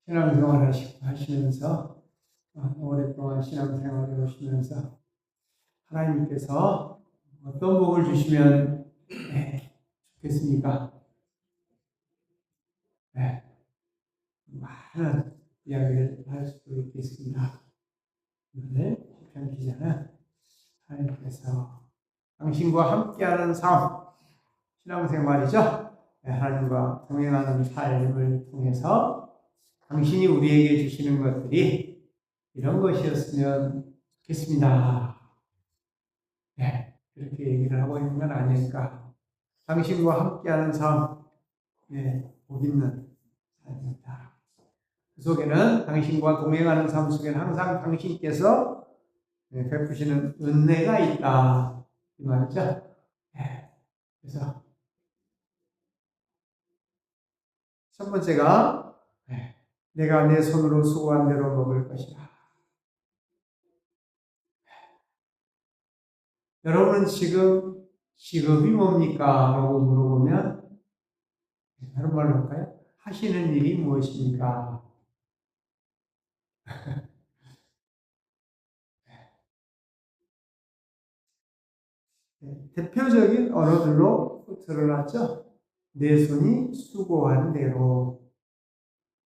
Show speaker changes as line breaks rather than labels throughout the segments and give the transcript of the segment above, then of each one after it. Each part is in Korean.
신앙생활 하시면서 오랫동안 신앙생활을 하시면서 하나님께서 어떤 복을 주시면 좋겠습니까? 많은 이야기를 할 수도 있겠습니다. 오늘 시편 기자는 하나님께서 당신과 함께하는 삶, 신앙생활이죠. 하나님과 동행하는 삶을 통해서 당신이 우리에게 주시는 것들이 이런 것이었으면 좋겠습니다. 그렇게 얘기를 하고 있는 건 아닐까. 당신과 함께하는 삶, 복 있는 삶입니다. 그 속에는 당신과 동행하는 삶 속에는 항상 당신께서 베푸시는 은혜가 있다. 이 말이죠. 그래서 첫 번째가 내가 내 손으로 수고한 대로 먹을 것이다. 여러분은 지금 직업이 뭡니까? 라고 물어보면 다른 말로 할까요? 하시는 일이 무엇입니까? 대표적인 언어들로 드러났죠? 내 손이 수고한 대로.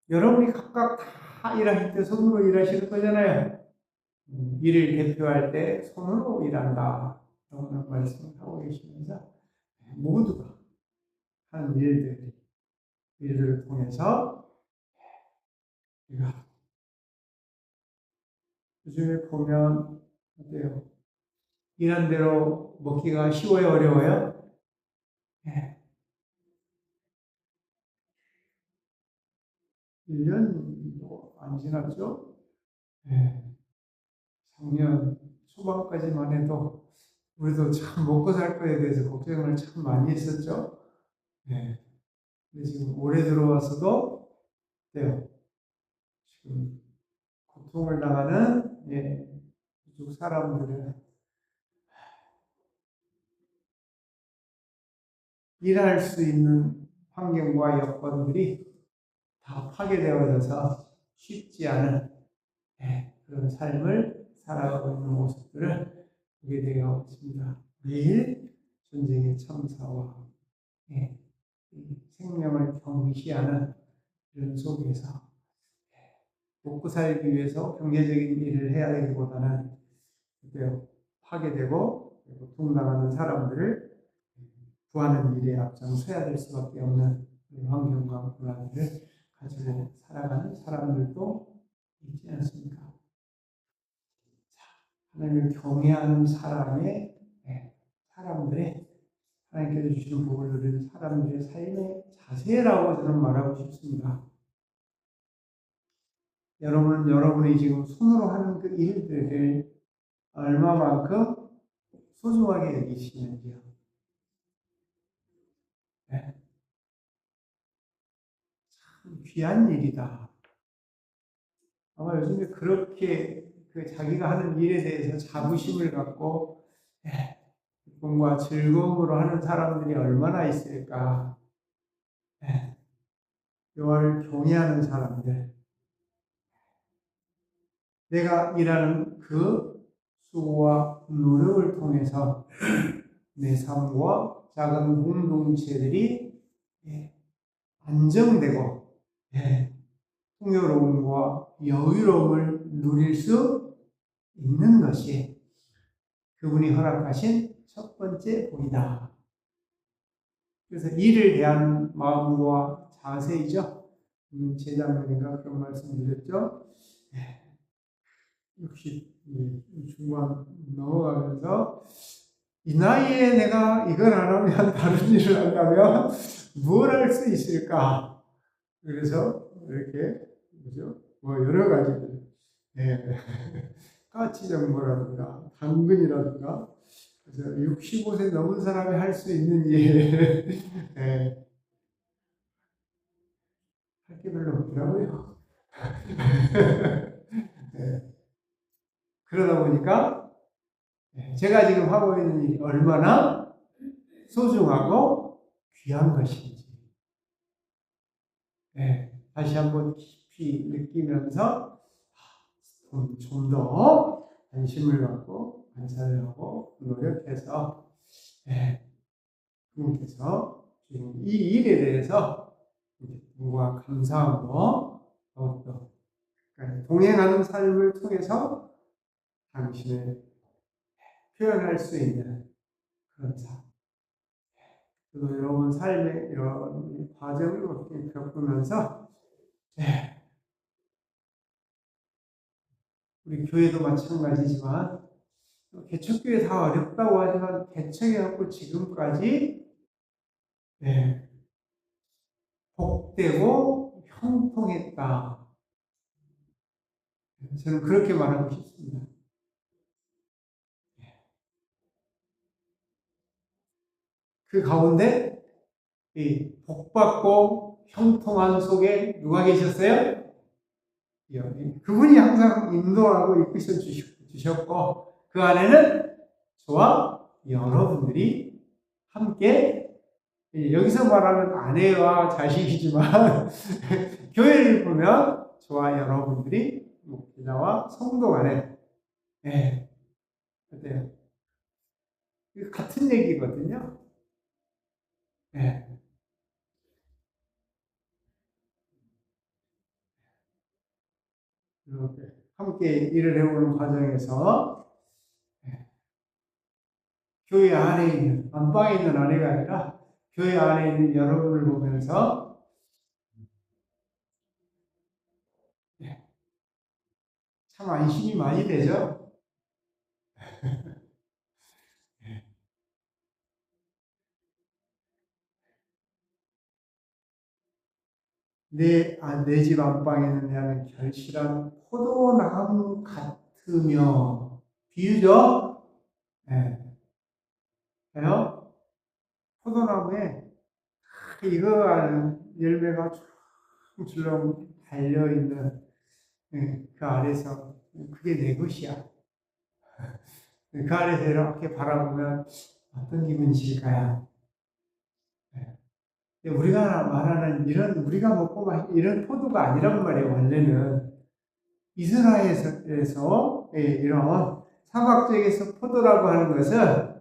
여러분이 각각 다 일하실 때 손으로 일하시는 거잖아요. 일을 대표할 때 손으로 일한다. 라고 말씀을 하고 계시면서 모두가 하는 일들을 통해서 우리가 요즘에 보면 어때요? 일한 대로 먹기가 쉬워요? 어려워요? 1년도 안 지났죠? 작년 초반까지만 해도 우리도 참 먹고 살 거에 대해서 걱정을 참 많이 했었죠. 근데 지금 올해 들어와서도 지금 고통을 당하는 미국 사람들은 일할 수 있는 환경과 여건들이 다 파괴되어져서 쉽지 않은 그런 삶을 살아가고 있는 모습들을 보게 되어 있습니다. 매일 전쟁의 참사와 생명을 경시하는 이런 속에서 먹고 살기 위해서 경제적인 일을 해야 되기보다는 파괴되고 고통당하는 사람들을 구하는 일에 앞장서야 될 수밖에 없는 환경과 고난을 가지고 살아가는 사람들도 있지 않습니까? 하나님을 경외하는 사람들의 하나님께서 주시는 복을 누리는 사람들의 삶의 자세라고 저는 말하고 싶습니다. 여러분이 지금 손으로 하는 그 일들을 얼마만큼 소중하게 여기시는지요. 참 귀한 일이다. 아마 요즘에 그렇게 자기가 하는 일에 대해서 자부심을 갖고 기쁨과 즐거움으로 하는 사람들이 얼마나 있을까. 여호와를 경외하는 사람들, 내가 일하는 그 수고와 노력을 통해서 내 삶과 작은 공동체들이 안정되고 풍요로움과 여유로움을 누릴 수 있는 것이 그분이 허락하신 첫 번째 복이다. 그래서 일을 대한 마음과 자세이죠. 재작년인가 그런 말씀 드렸죠. 60 중반 넘어가면서 이 나이에 내가 이걸 안 하면 다른 일을 한다면 뭘 할 수 있을까? 그래서 이렇게 여러 가지들 까치 정보라든가 당근이라든가 그래서 65세 넘은 사람이 할 수 있는 일 할 게 별로 없더라고요. 그러다 보니까 제가 지금 하고 있는 일이 얼마나 소중하고 귀한 것인지 다시 한번 깊이 느끼면서 좀 더 관심을 갖고 관찰을 하고 노력해서 그분께서 지금 이 일에 대해서 누구와 감사함으로 더욱더 동행하는 삶을 통해서 당신을 표현할 수 있는 그런 삶. 그래서 여러분 삶의 이런 과정을 겪으면서 우리 교회도 마찬가지지만 개척교회 다 어렵다고 하지만 개척해갖고 지금까지 복되고 형통했다. 저는 그렇게 말하고 싶습니다. 그 가운데 이 복받고 형통한 속에 누가 계셨어요? 그분이 항상 인도하고 이끄셔 주셨고 그 안에는 저와 여러분들이 함께 여기서 말하는 아내와 자식이지만 교회를 보면 저와 여러분들이 목회자와 성도 간에 어때요? 같은 얘기거든요. 이렇게 함께 일을 해오는 과정에서 교회 안에 있는, 안방에 있는 아내가 아니라 교회 안에 있는 여러분을 보면서 참 안심이 많이 되죠? 내 집 안방에는 나는 결실한 포도나무 같으며, 비유죠? 해요? 포도나무에 익어가는 열매가 줄렁줄렁 달려있는 그 아래서, 그게 내 것이야. 그 아래서 이렇게 바라보면 어떤 기분이실까요? 우리가 말하는 우리가 먹고 이런 포도가 아니란 말이에요, 원래는. 이스라엘에서 이런 사막 지역에서 포도라고 하는 것은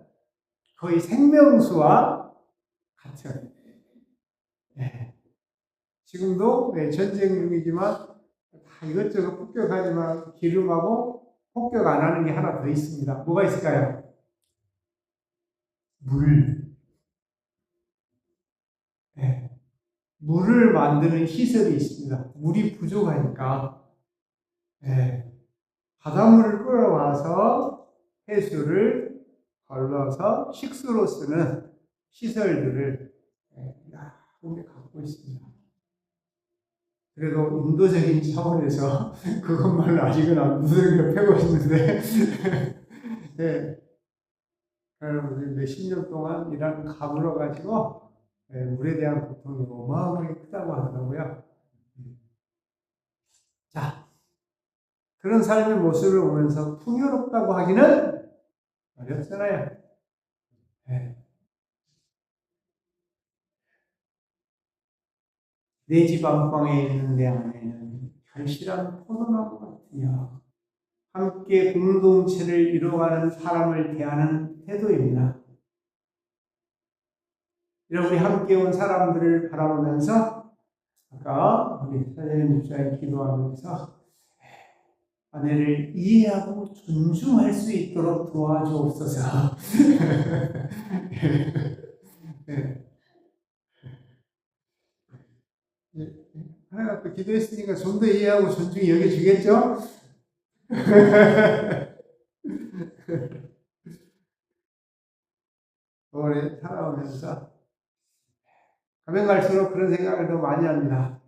거의 생명수와 같은. 지금도 전쟁 중이지만 다 이것저것 폭격하지만 기름하고 폭격 안 하는 게 하나 더 있습니다. 뭐가 있을까요? 물. 물을 만드는 시설이 있습니다. 물이 부족하니까 바닷물을 끌어와서 해수를 걸러서 식수로 쓰는 시설들을 우리 갖고 있습니다. 그래도 인도적인 차원에서 그것만을 아직은 안 두들겨 패고 있는데 몇십 년 동안 일하는 감으로 가지고 물에 대한 고통이 어마어마하게 크다고 하더라고요. 자, 그런 삶의 모습을 보면서 풍요롭다고 하기는 어렵잖아요. 내 집 안방에 있는 내 아내는 결실한 포도나무 같으며 함께 공동체를 이루어가는 사람을 대하는 태도입니다. 우리 함께 온 사람들을 바라보면서 아까 우리 사장님 목사님 기도하면서 아내를 이해하고 존중할 수 있도록 도와주옵소서. 하나가 또 기도했으니까 좀 더 이해하고 존중히 여겨주겠죠? 오래 살아오면서 가면 갈수록 그런 생각을 더 많이 합니다.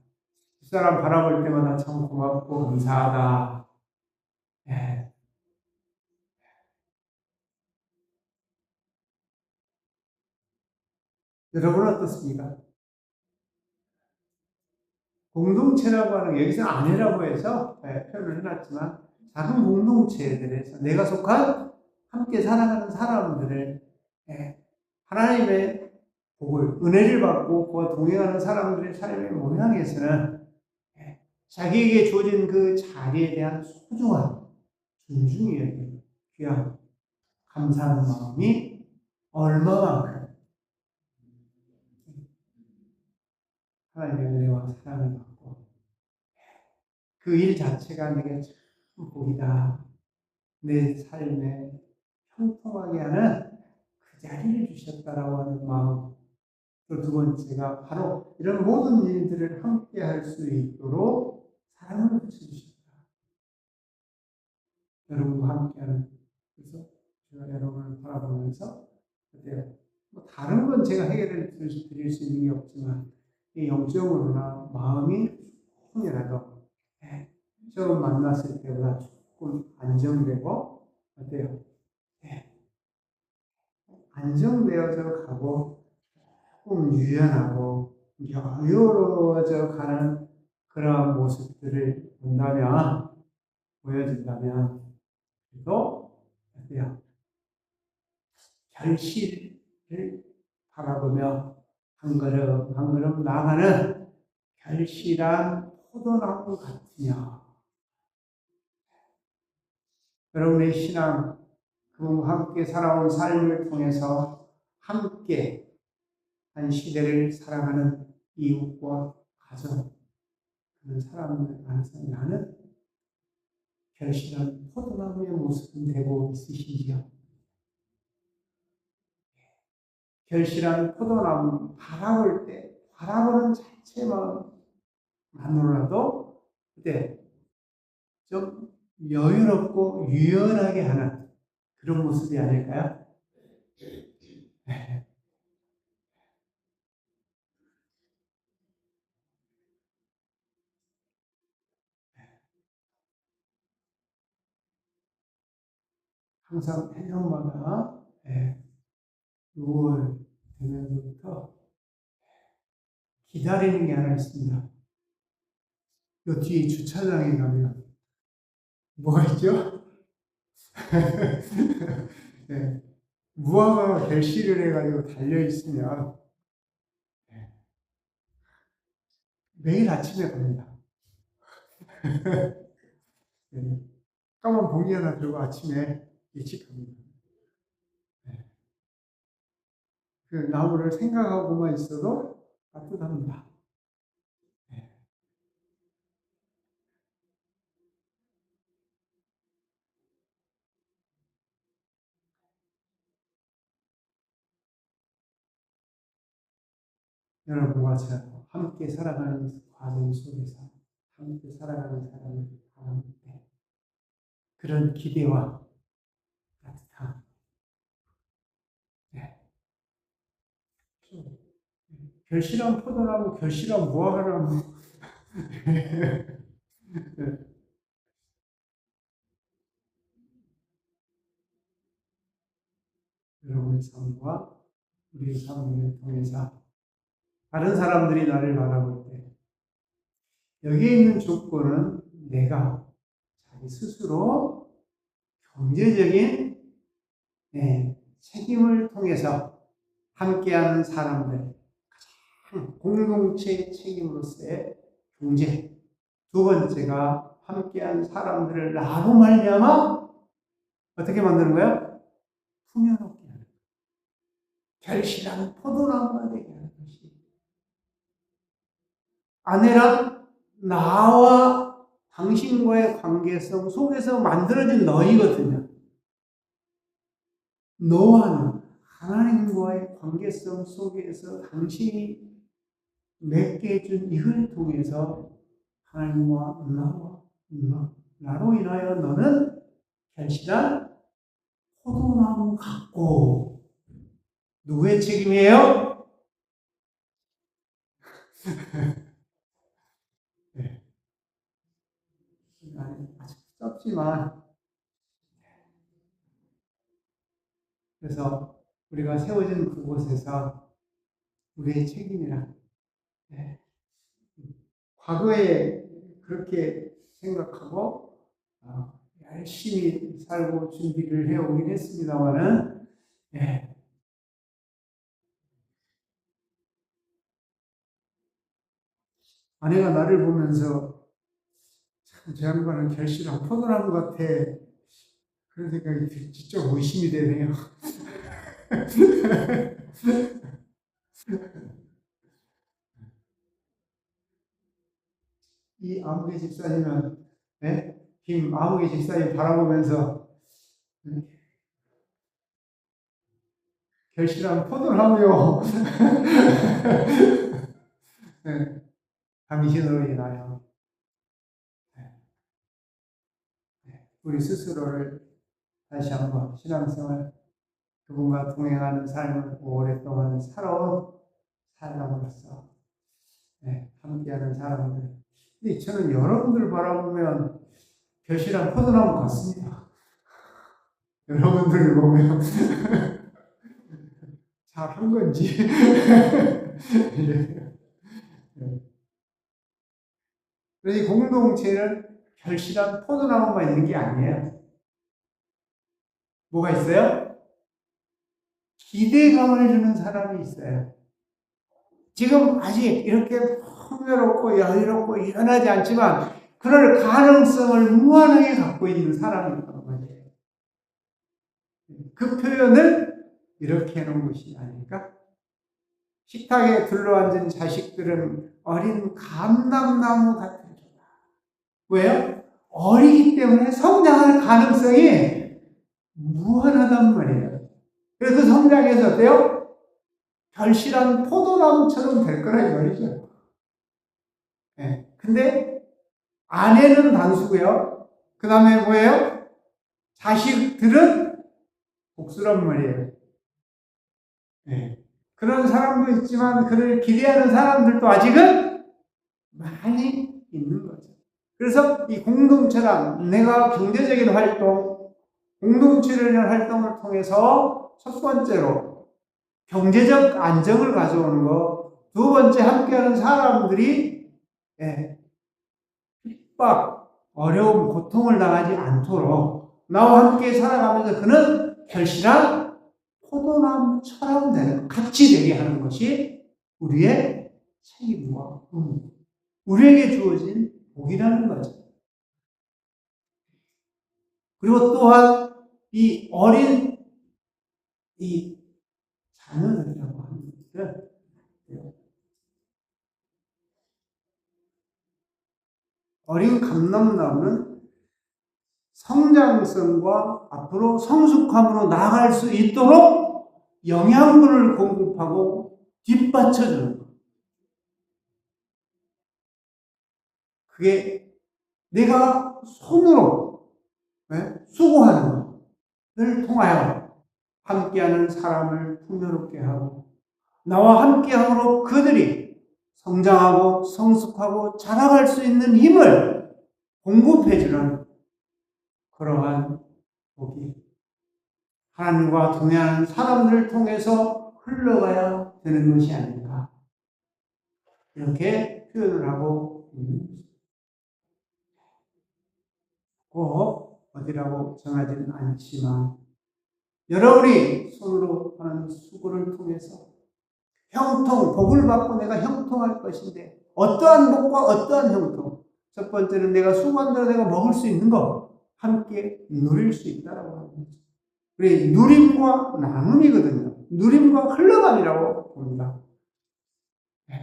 그 사람 바라볼 때마다 참 고맙고 감사하다. 여러분은 어떻습니까? 공동체라고 하는 게 여기서 아내라고 해서 표현을 해놨지만 작은 공동체들에서 내가 속한 함께 살아가는 사람들을 하나님의 복을, 은혜를 받고 그와 동행하는 사람들의 삶의 모양에서는 자기에게 주어진 그 자리에 대한 소중함, 존중이 여기고 귀함, 감사하는 마음이 얼마만큼 하나님의 은혜와 사랑을 받고 그 일 자체가 내게 참 복이다. 내 삶에 형통하게 하는 그 자리를 주셨다라고 하는 마음. 또 두 번째가 바로 이런 모든 일들을 함께 할 수 있도록 사랑을 붙여주셨다. 여러분과 함께하는, 그래서 제가 여러분을 바라보면서 어때요? 뭐 다른 건 제가 해결해 드릴 수 있는 게 없지만 이 영적으로나 마음이 조금이라도 처음 만났을 때보다 조금 안정되고 어때요? 안정되어져 가고 조금 유연하고 여유로워져 가는 그런 모습들을 본다면, 보여준다면 또 어때요? 결실을 바라보며 한 걸음 한 걸음 나아가는 결실한 포도나무 같으냐. 여러분의 신앙, 그분과 함께 살아온 삶을 통해서 함께 한 시대를 살아가는 이웃과 가정, 그런 사람들 안에서 나는 결실한 포도나무의 모습은 되고 있으신지요? 결실한 포도나무 바라볼 때, 바라보는 자체만으로라도 그때 좀 여유롭고 유연하게 하는 그런 모습이 아닐까요? 항상 해년마다 6월 되면서부터 기다리는 게 하나 있습니다. 요 뒤에 주차장에 가면 뭐가 있죠? 네. 무화과가 결실을 해가지고 달려있으면 매일 아침에 갑니다. 네. 까만 봉지 하나 들고 아침에 일찍 갑니다. 네. 그 나무를 생각하고만 있어도 따뜻합니다. 네. 여러분과 저 함께 살아가는 과정 속에서 함께 살아가는 사람을 바라볼 때 그런 기대와 따뜻함, 네. 결실한 포도나무, 결실한 무화과나무, 여러분의 삶과 우리의 삶을 통해서 다른 사람들이 나를 바라볼 때 여기에 있는 조건은 내가 자기 스스로 경제적인 책임을 통해서 함께하는 사람들, 공동체의 책임으로서의 경제. 두 번째가 함께한 사람들을 나로 말미암아 어떻게 만드는 거야? 풍요롭게 하는, 결실한 포도나무가 되게 하는 것이. 아내란 나와 당신과의 관계성 속에서 만들어진 너희거든요. 너와는 하나님과의 관계성 속에서 당신이 맺게 해준 이걸 통해서 하나님과 나로 인하여 너는 결실한 포도나무 같고, 누구의 책임이에요? 네. 아직 짧지만, 그래서 우리가 세워진 그곳에서 우리의 책임이라. 네. 과거에 그렇게 생각하고 열심히 살고 준비를 해오긴 했습니다만은, 네. 아내가 나를 보면서 참 저 양반은 결실한 포도나무 같아. 그런 생각이 진짜 의심이 되네요. 이 아무개 집사님은, 네? 김 아무개 집사님 바라보면서 결실한 포도나무요. 네, 당신으로 인하여 우리 스스로를 다시 한번 신앙생활 그분과 동행하는 삶을 오랫동안 살아온 사람으로서 함께하는 사람들. 근데 저는 여러분들 바라보면 결실한 포도나무 같습니다. 여러분들을 보면 잘한 건지. 그래서 이 공동체는 결실한 포도나무만 있는 게 아니에요. 뭐가 있어요? 기대감을 주는 사람이 있어요. 지금 아직 이렇게 풍요롭고 여유롭고 연하지 않지만 그럴 가능성을 무한하게 갖고 있는 사람이 있단 말이에요. 그 표현을 이렇게 해놓은 것이 아닐까? 식탁에 둘러앉은 자식들은 어린 감람나무 같은 조다. 왜요? 어리기 때문에 성장할 가능성이 무한하단 말이에요. 그래서 그 성장해서 어때요? 결실한 포도나무처럼 될 거라 이 말이죠. 근데 아내는 단수고요. 그 다음에 뭐예요? 자식들은 복수란 말이에요. 그런 사람도 있지만 그를 기대하는 사람들도 아직은 많이 있는 거죠. 그래서 이 공동체란 내가 경제적인 활동, 공동체를 위한 활동을 통해서 첫 번째로 경제적 안정을 가져오는 것, 두 번째 함께하는 사람들이 핍박, 어려움, 고통을 당하지 않도록 나와 함께 살아가면서 그는 결실한 포도나무처럼 되는, 같이 되게 하는 것이 우리의 책임과 우리에게 주어진 복이라는 거죠. 그리고 또한 이 어린 이 자녀들이라고 하는 것들, 어린 감람나무는 성장성과 앞으로 성숙함으로 나아갈 수 있도록 영양분을 공급하고 뒷받쳐주는 것. 그게 내가 손으로 수고하는 것을 통하여 함께하는 사람을 풍요롭게 하고 나와 함께함으로 그들이 성장하고 성숙하고 자라갈 수 있는 힘을 공급해주는 그러한 복이 하나님과 동행하는 사람들을 통해서 흘러가야 되는 것이 아닌가, 이렇게 표현을 하고 있는 것입니다. 꼭 어디라고 정하지는 않지만 여러분이 손으로 하는 수고를 통해서 형통, 복을 받고 내가 형통할 것인데 어떠한 복과 어떠한 형통, 첫 번째는 내가 수고한 대로 내가 먹을 수 있는 것 함께 누릴 수 있다라고 하는 거죠. 우리 누림과 나눔이거든요. 누림과 흘러감이라고 봅니다.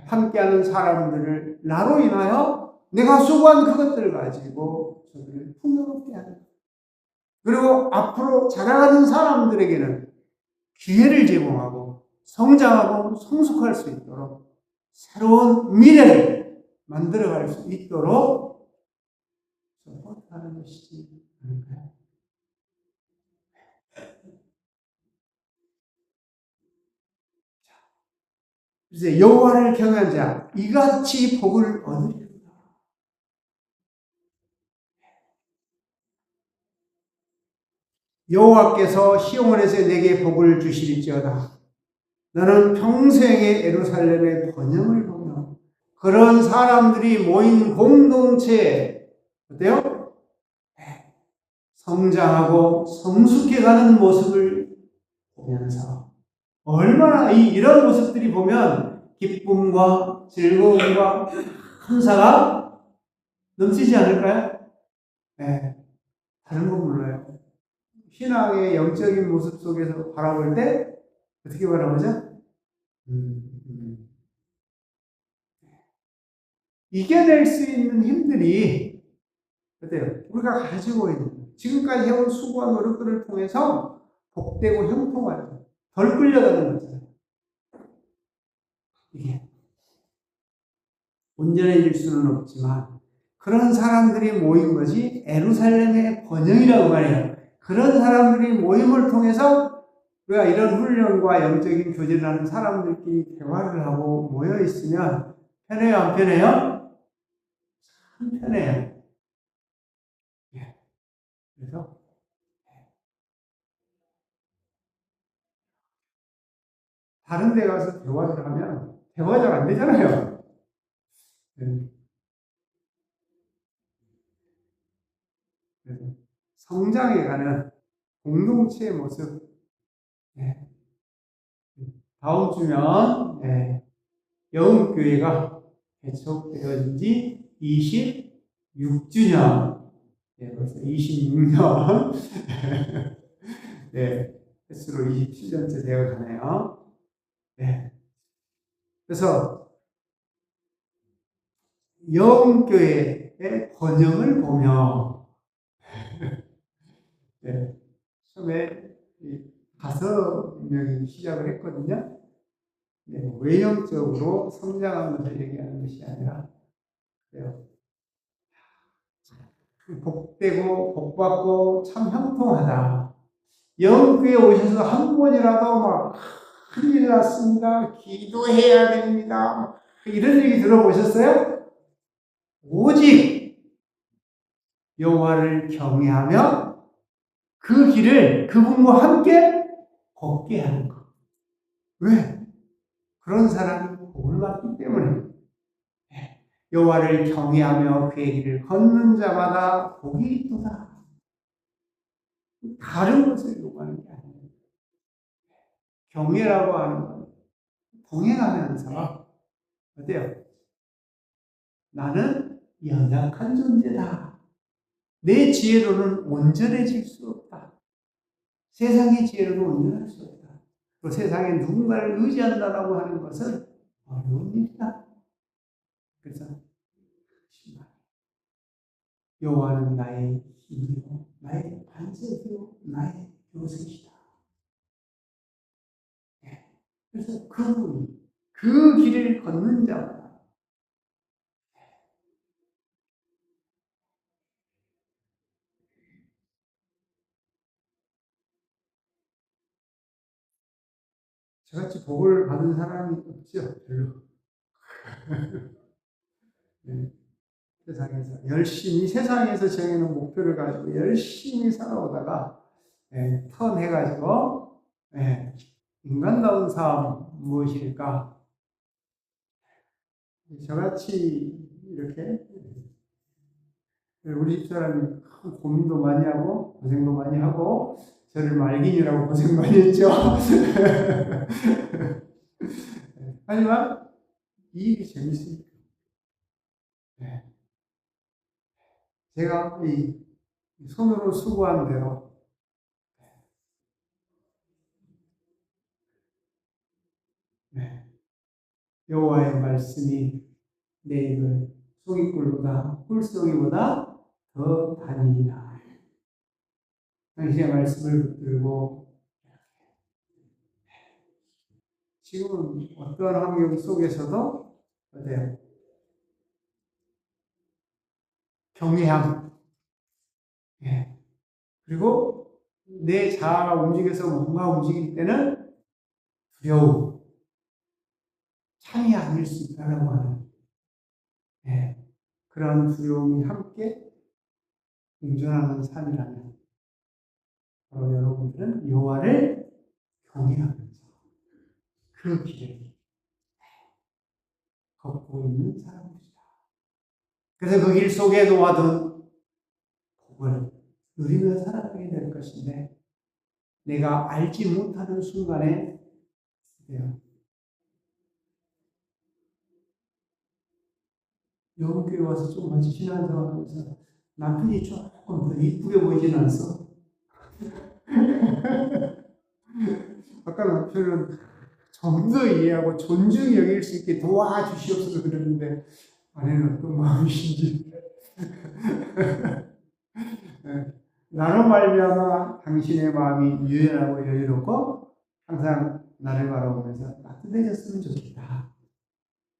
함께하는 사람들을 나로 인하여 내가 수고한 그것들을 가지고 저들을 풍요롭게 하는, 그리고 앞으로 자라가는 사람들에게는 기회를 제공하고 성장하고 성숙할 수 있도록 새로운 미래를 만들어갈 수 있도록 서포트하는 것이지 않을까요? 이제 여호와를 경외한 자 이같이 복을 얻으리라. 여호와께서 시온에서 내게 복을 주시리지어다. 너는 평생의 예루살렘의 번영을 보며 그런 사람들이 모인 공동체에 어때요? 성장하고 성숙해가는 모습을 보면서 얼마나 이런 모습들이 보면 기쁨과 즐거움과 감사가 넘치지 않을까요? 네, 다른 건 몰라요. 신앙의 영적인 모습 속에서 바라볼 때 어떻게 바라보죠? 이겨낼 수 있는 힘들이 어때요? 우리가 가지고 있는 지금까지 해온 수고와 노력들을 통해서 복되고 형통하죠. 덜 끌려가는 거잖아요. 이게 온전해질 수는 없지만 그런 사람들이 모인 것이 예루살렘의 번영이라고 말해요. 그런 사람들이 모임을 통해서 우리가 이런 훈련과 영적인 교제를 하는 사람들끼리 대화를 하고 모여 있으면 편해요, 안 편해요? 참 편해요. 예. 그래서 다른 데 가서 대화를 하면 대화가 잘 안 되잖아요. 예. 그래서 성장해 가는 공동체의 모습. 예. 다음 주면 영흥교회가 개척되어진 지 26주년. 벌써 26년. 네, 횟수로 27년째 되어 가네요. 네. 그래서 영흥교회의 번영을 보며 처음에 5명이 시작을 했거든요. 외형적으로 성장한 것을 얘기하는 것이 아니라 그래요. 복되고 복받고 참 형통하다. 영교에 오셔서 한 번이라도 막 큰일 났습니다. 기도해야 됩니다. 이런 얘기 들어보셨어요? 오직 여호와를 경외하며 그 길을 그분과 함께 걷게 하는 것. 왜? 그런 사람이 복을 받기 때문에. 여호와를 경외하며 그의 길을 걷는 자마다 복이 있도다. 다른 것을 요구하는 게 아니에요. 경외라고 하는 건 동행하면서 어때요? 나는 연약한 존재다. 내 지혜로는 온전해질 수 없다. 세상의 지혜로는 온전할 수 없다. 또 세상에 누군가를 의지한다라고 하는 것은 어려운 일이다. 그래서 여호와는 나의 힘이요 나의 반석이요 나의 요새시다. 그래서 그분이 그 길을 걷는 자마다 저같이 복을 받은 사람이 없죠. 별로. 네. 세상에서 열심히 세상에서 정해놓은 목표를 가지고 열심히 살아오다가 턴해가지고 인간다운 삶 무엇일까? 저같이 이렇게 우리 집사람이 고민도 많이 하고 고생도 많이 하고 저를 말긴이라고 고생 많이 했죠. 하지만 이 일이 재밌습니다. 제가 이 손으로 수고한 대로 여호와의 말씀이 내 입을 송이꿀보다 꿀송이보다 더 다니리라. 당신의 말씀을 붙들고 지금은 어떠한 환경 속에서도 어때요? 경외함. 그리고 내 자아가 움직여서 뭔가 움직일 때는 두려움. 참이 아닐 수 있다라고 하는 그런 두려움이 함께 공존하는 삶이라면 바로 여러분들은 여호와를 경외하면서 그 길을 걷고 있는 사람들이다. 그래서 그 길 속에 놓아둔 복을 누리며 살아가게 될 것인데 내가 알지 못하는 순간에 영교회 와서 좀 같이 신앙생활하면서 남편이 조금 더 이쁘게 보이진 않았어. 아까 남편은 좀 더 이해하고 존중히 여길 수 있게 도와주시옵소서 그러는데 아내는 어떤 마음이신지 나로 말미암아 당신의 마음이 유연하고 여유롭고 항상 나를 바라보면서 따뜻해졌으면 좋겠다.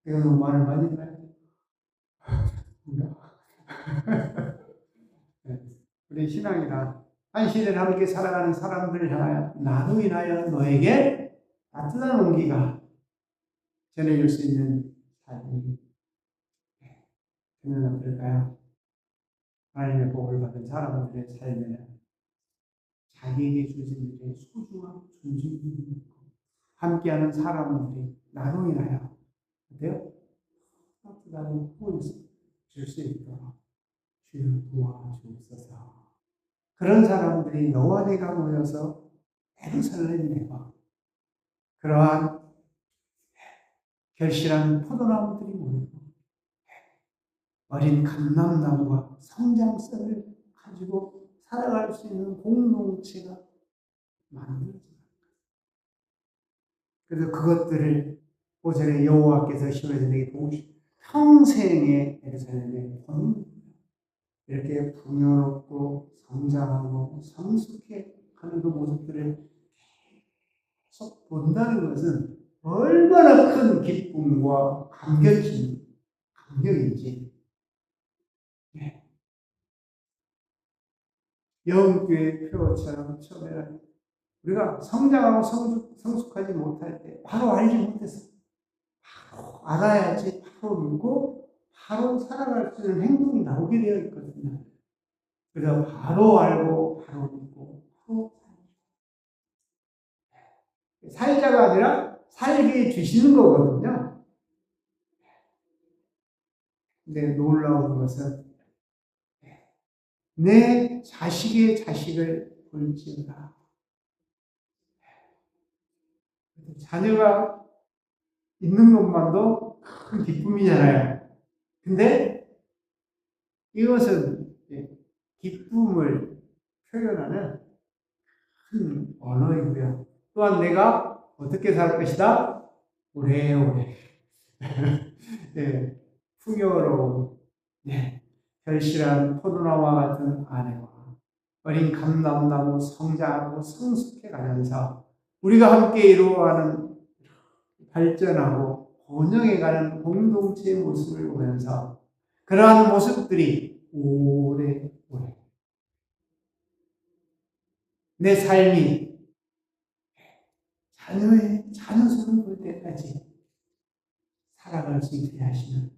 이거 너무 말을 많이 해요. 우리 신앙이란 한 시대를 함께 살아가는 사람들을 향하여 나로 인하여 너에게 따뜻한 온기가 전해질 수 있는 삶이 되면 어떨까요? 하나님의 복을 받은 사람들의 삶에는 자기에게 주어진 일에 소중함, 존중이 있고 함께하는 사람들이 나로 인하여 어때요? 따뜻한 품을 줄 수 있도록 주여 도와주옵소서. 그런 사람들이 너와 내가 모여서 예루살렘 내와 그러한 결실한 포도나무들이 모이고 어린 감람나무와 성장성을 가지고 살아갈 수 있는 공동체가 만들어집니다. 그래서 그것들을 5절에 여호와께서 시온에게 도우시고 평생의 예루살렘에 보는 이렇게 풍요롭고 성장하고 성숙해 하는 그 모습들을 계속 본다는 것은 얼마나 큰 기쁨과 감격인지. 네. 영교의 표처럼 처음에는 우리가 성장하고 성숙하지 못할 때 바로 알지 못했어. 바로 알아야지 바로 믿고 바로 살아갈 수 있는 행동이 나오게 되어 있거든요. 그래서 바로 알고 바로 믿고 바로 살자가 아니라 살게 해주시는 거거든요. 근데 놀라운 것은 내 자식의 자식을 볼지어다. 자녀가 있는 것만도 큰 기쁨이잖아요. 근데 이것은 기쁨을 표현하는 큰 언어이고요. 또한 내가 어떻게 살 것이다? 오래오래. 네, 풍요로운, 결실한 포도나무와 같은 아내와 어린 감람나무 성장하고 성숙해 가면서 우리가 함께 이루어가는 발전하고 번영해가는 공동체의 모습을 보면서 그러한 모습들이 오래오래 내 삶이 자녀 손을 볼 때까지 살아갈 수 있게 하시는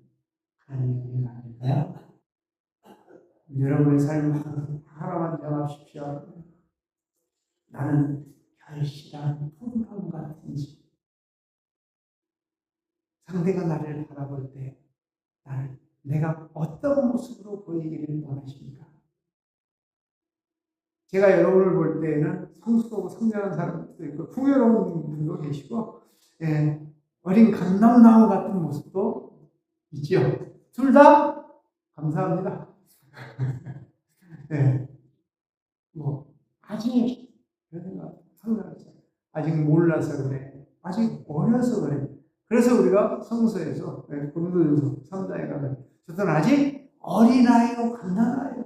하나님의 아닐까요? 여러분의 삶을 하나만 정하십시오. 나는 결실한 포도나무 같은지 상대가 나를 바라볼 때 내가 어떤 모습으로 보이기를 원하십니까? 제가 여러분을 볼 때에는 성숙하고 성장한 사람도 있고 풍요로운 분도 계시고 어린 감람나무 같은 모습도 있지요. 둘 다 감사합니다. 아직 아직 몰라서 그래. 아직 어려서 그래. 그래서 우리가 성서에서 고린도전서 3장에 가면 저는 아직 어린아이요 갓난아이요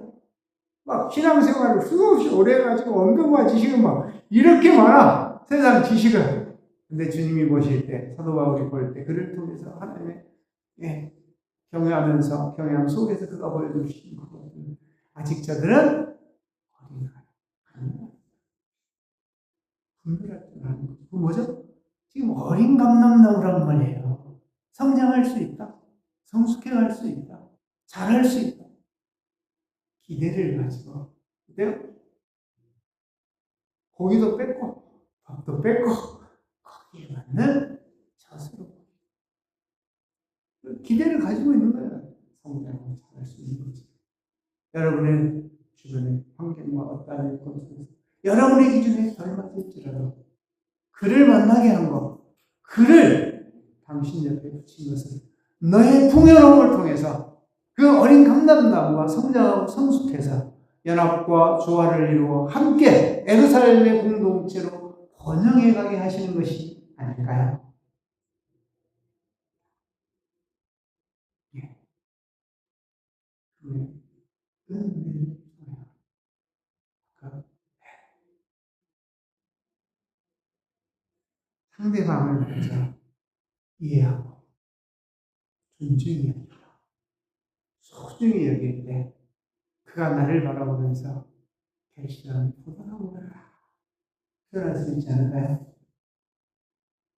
막 신앙생활을 수없이 오래 해가지고 언급과 지식은 막 이렇게 많아. 세상 지식은. 근데 주님이 보실 때, 사도 바울이 볼 때 그를 통해서 하나님의 경외함 속에서 그가 보여주신 거거든요. 아직 저들은 어린아이. 분별할 줄 아는 거죠. 그 뭐죠? 지금 어린 감람나무란 말이에요. 성장할 수 있다. 성숙해갈 수 있다. 잘할 수 있다. 기대를 가지고 그때요? 고기도 뺏고 밥도 뺏고 거기에 맞는 젖으로 기대를 가지고 있는 거예요. 성장을 잘할 수 있는 거죠. 여러분의 주변의 환경과 어떠한 일권 속에서 여러분의 기준에 덜 맞을지라도 그를 만나게 한 것, 그를 당신 옆에 붙인 것은 너의 풍요로움을 통해서 그 어린 감람나무가 성장하고 성숙해서 연합과 조화를 이루어 함께 예루살렘의 공동체로 번영해 가게 하시는 것이 아닐까요? 예. 상대방을 먼저 이해하고 존중히 여기고 소중히 여길 때 그가 나를 바라보면서 결실한 포도나무를 표현할 수 있지 않을까요?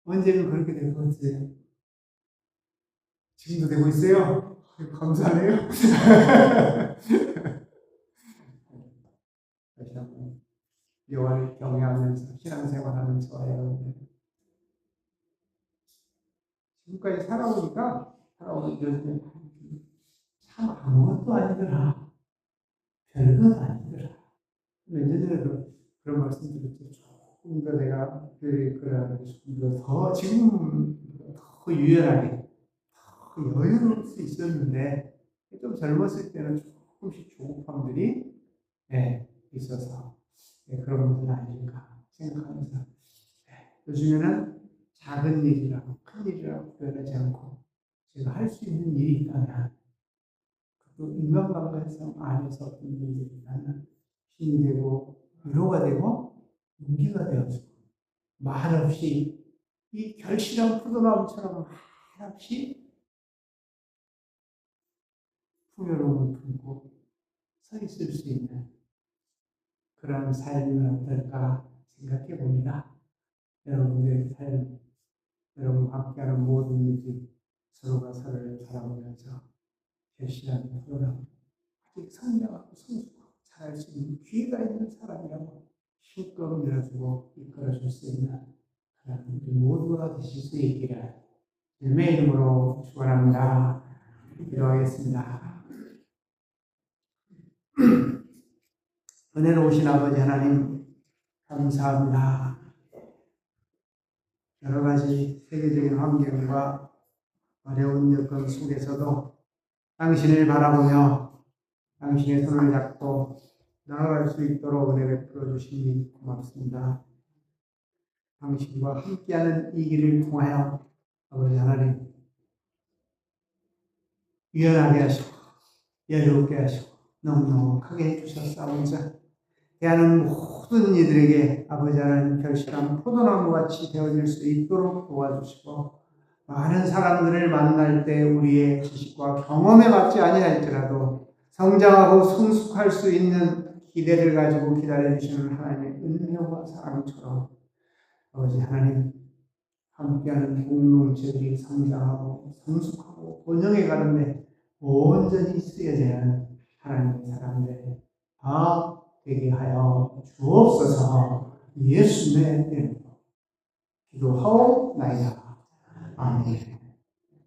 언제는 그렇게 될 것 같아요. 지금도 되고 있어요. 감사하네요. 다시 한번 여호와를 경외하면서 신앙생활하면서 여러분들 지금까지 살아오니까 살아오는 참 아무것도 아니더라. 별것 아니더라. 예전에도 그런 말씀 드렸죠. 조금 더 내가 더 지금 더 유연하게 더 여유로울 수 있었는데 좀 젊었을 때는 조금씩 조급함들이 있어서 그런 것은 아닐까 생각하면서 요즘에는 작은 일이라고 큰 일이라고 표현하지 않고 제가 할 수 있는 일이 있다면 또 인간관계성 안에서 어떤 일이 있다면 힘이 되고 위로가 되고 용기가 되어서 말없이 이 결실한 포도나무처럼 말없이 풍요로움을 품고 서 있을 수 있는 그런 삶은 어떨까 생각해 봅니다. 여러분들의 삶, 여러분과 함께하는 모든 일들 서로가 서로를 바라보면서 결실한 포도나무 아직 성장하고 성숙하고 자랄 수 있는 기회가 있는 사람이라고 힘껏 밀어주고 이끌어줄 수 있는 그런 우리 모두가 되실 수 있기를 주님의 이름으로 축원합니다. 기도하겠습니다. 은혜로우신 아버지 하나님 감사합니다. 여러 가지 세계적인 환경과 어려운 여건 속에서도 당신을 바라보며 당신의 손을 잡고 나아갈 수 있도록 은혜 베풀어 주시니 고맙습니다. 당신과 함께하는 이 길을 통하여 아버지 하나님 유연하게 하시고 여유롭게 하시고 넉넉하게 해주셨사오자 대하는 모든 이들에게 아버지 하나님 결실한 포도나무같이 되어질 수 있도록 도와주시고 많은 사람들을 만날 때 우리의 지식과 경험에 맞지 아니할지라도 성장하고 성숙할 수 있는 기대를 가지고 기다려주시는 하나님의 은혜와 사랑처럼 아버지 하나님 함께하는 공동체들이 성장하고 성숙하고 번영해 가는데 온전히 쓰여져야 하는 하나님의 사람들 다 되게 하여 주옵소서. 예수님의 이름으로 기도하옵나이다. 아멘.